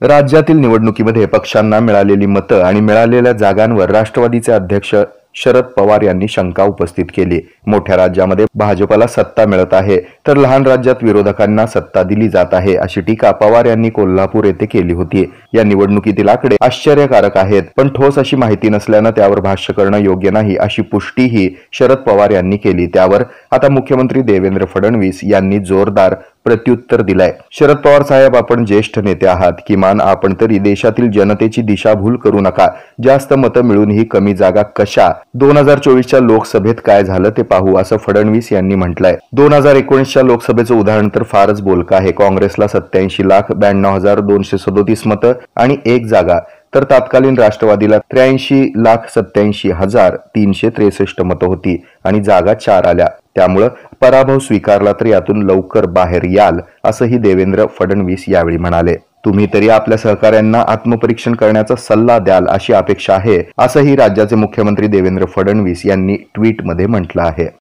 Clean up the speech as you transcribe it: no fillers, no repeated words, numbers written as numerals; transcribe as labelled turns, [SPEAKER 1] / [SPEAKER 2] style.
[SPEAKER 1] राज्यातील निवडणुकीमध्ये पक्षांना मिळालेली मतं आणि मिळालेल्या जागांवर राष्ट्रवादीचे अध्यक्ष शरद पवार यांनी शंका उपस्थित केली। मोठ्या राज्यामध्ये भाजपला सत्ता मिळत आहे तर लहान राज्यात विरोधकांना सत्ता दिली जात आहे, अशी टीका पवार यांनी कोल्हापूर येथे केली होती। या निवडणुकीतील आकडे आश्चर्यकारक आहेत, पण ठोस अशी माहिती नसल्यानं त्यावर भाष्य करणं योग्य नाही, अशी पुष्टीही शरद पवार यांनी केली। त्यावर आता मुख्यमंत्री देवेंद्र फडणवीस यांनी जोरदार प्रत्युत्तर दिलाय। शरद पवार साहेब, आपण ज्येष्ठ नेते आहात, किमान आपण तरी देशातील जनतेची दिशाभूल करू नका। जास्त मतं मिळूनही कमी जागा कशा? 2024च्या लोकसभेत काय झालं ते पाहू, असं फडणवीस यांनी म्हटलंय। 2019च्या लोकसभेचं उदाहरण तर फारच बोलकं आहे। काँग्रेसला 87,92,237 मतं आणि 1 जागा, तर तत्कालीन राष्ट्रवादीला 83,87,363 मतं होती आणि जागा 4 आल्या। त्यामुळे पराभव स्वीकारला तर यातून लवकर बाहेर याल, असंही देवेंद्र फडणवीस यावेळी म्हणाले। तुम्ही तरी आपल्या सहकाऱ्यांना आत्मपरीक्षण करण्याचा सल्ला द्याल अशी अपेक्षा आहे, असंही राज्याचे मुख्यमंत्री देवेंद्र फडणवीस यांनी ट्विटमध्ये म्हटलं आहे।